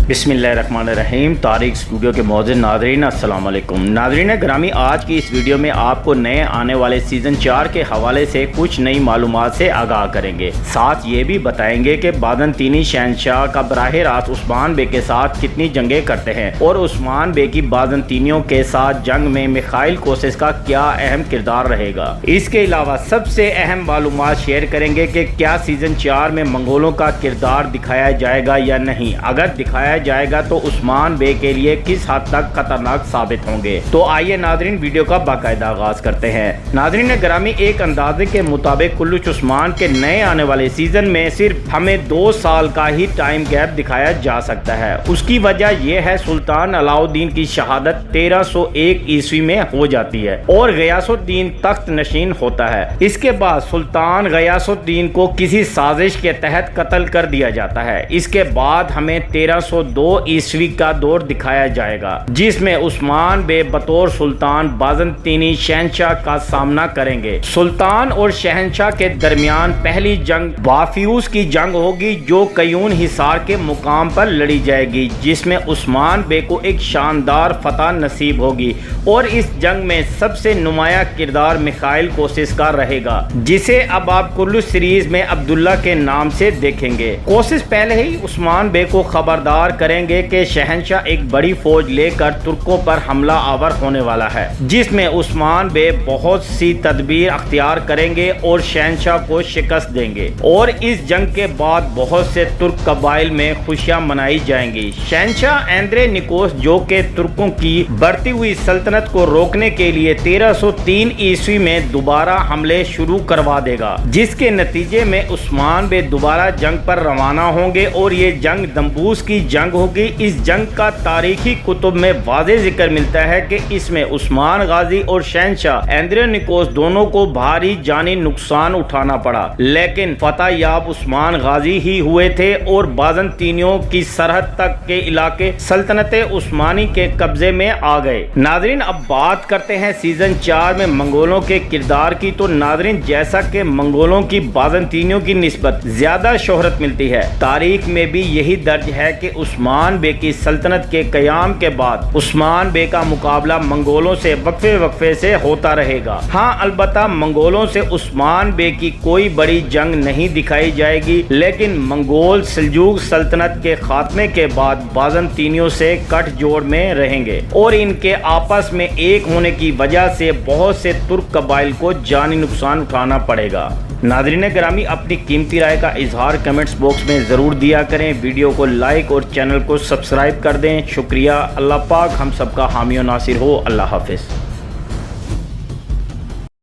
بسم اللہ الرحمن الرحیم۔ تاریخ اسٹوڈیو کے معزز ناظرین السلام علیکم۔ ناظرین گرامی، آج کی اس ویڈیو میں آپ کو نئے آنے والے سیزن 4 کے حوالے سے کچھ نئی معلومات سے آگاہ کریں گے، ساتھ یہ بھی بتائیں گے کہ بازنطینی شہنشاہ کا براہ راست عثمان بے کے ساتھ کتنی جنگیں کرتے ہیں اور عثمان بے کی بازنطینیوں کے ساتھ جنگ میں میخائیل کوسس کا کیا اہم کردار رہے گا۔ اس کے علاوہ سب سے اہم معلومات شیئر کریں گے کہ کیا سیزن 4 میں منگولوں کا کردار دکھایا جائے گا یا نہیں، اگر دکھایا جائے گا تو عثمان بے کے لیے کس حد تک خطرناک ثابت ہوں گے۔ تو آئیے ناظرین ویڈیو کا باقاعدہ آغاز کرتے ہیں۔ ناظرین گرامی، ایک اندازے کے مطابق کلچ عثمان کے نئے آنے والے سیزن میں صرف ہمیں 2 سال کا ہی ٹائم گیپ دکھایا جا سکتا ہے۔ اس کی وجہ یہ ہے سلطان علاؤ الدین کی شہادت 1301 عیسوی میں ہو جاتی ہے اور غیاث الدین تخت نشین ہوتا ہے۔ اس کے بعد سلطان غیاث الدین کو کسی سازش کے تحت قتل کر دیا جاتا ہے۔ اس کے بعد ہمیں 1302 عیسوی کا دور دکھایا جائے گا جس میں عثمان بے بطور سلطان بازنطینی شہنشاہ کا سامنا کریں گے۔ سلطان اور شہنشاہ کے درمیان پہلی جنگ بافیوس کی جنگ ہوگی جو قیون حصار کے مقام پر لڑی جائے گی، جس میں عثمان بے کو ایک شاندار فتح نصیب ہوگی اور اس جنگ میں سب سے نمایاں کردار میخائیل کوسس کا رہے گا، جسے اب آپ کلچ سیریز میں عبداللہ کے نام سے دیکھیں گے۔ کوسس پہلے ہی عثمان بے کو خبردار کریں گے کہ شہنشاہ ایک بڑی فوج لے کر ترکوں پر حملہ آور ہونے والا ہے، جس میں عثمان بے بہت سی تدبیر اختیار کریں گے اور شہنشاہ کو شکست دیں گے، اور اس جنگ کے بعد بہت سے ترک قبائل میں خوشیاں منائی جائیں گی۔ شہنشاہ اندرے نکوس جو کہ ترکوں کی بڑھتی ہوئی سلطنت کو روکنے کے لیے 1303 عیسوی میں دوبارہ حملے شروع کروا دے گا، جس کے نتیجے میں عثمان بے دوبارہ جنگ پر روانہ ہوں گے اور یہ جنگ دمبوس کی جنگ ہوگی۔ اس جنگ کا تاریخی کتب میں واضح ذکر ملتا ہے کہ اس میں عثمان غازی اور شہنشاہ اندرے نکوس دونوں کو بھاری جانی نقصان اٹھانا پڑا، لیکن فتح یاب عثمان غازی ہی ہوئے تھے اور بازنطینیوں کی سرحد تک کے علاقے سلطنت عثمانی کے قبضے میں آ گئے۔ ناظرین اب بات کرتے ہیں سیزن 4 میں منگولوں کے کردار کی۔ تو ناظرین جیسا کہ منگولوں کی بازنطینیوں کی نسبت زیادہ شہرت ملتی ہے، تاریخ میں بھی یہی درج ہے کہ عثمان بے کی سلطنت کے قیام کے بعد عثمان بے کا مقابلہ منگولوں سے وقفے سے ہوتا رہے گا۔ ہاں البتہ منگولوں سے عثمان بے کی کوئی بڑی جنگ نہیں دکھائی جائے گی، لیکن منگول سلجوق سلطنت کے خاتمے کے بعد بازنطینیوں سے کٹ جوڑ میں رہیں گے اور ان کے آپس میں ایک ہونے کی وجہ سے بہت سے ترک قبائل کو جانی نقصان اٹھانا پڑے گا۔ ناظرین گرامی، اپنی قیمتی رائے کا اظہار کمنٹس باکس میں ضرور دیا کریں، ویڈیو کو لائک اور چینل کو سبسکرائب کر دیں۔ شکریہ۔ اللہ پاک ہم سب کا حامی و ناصر ہو۔ اللہ حافظ۔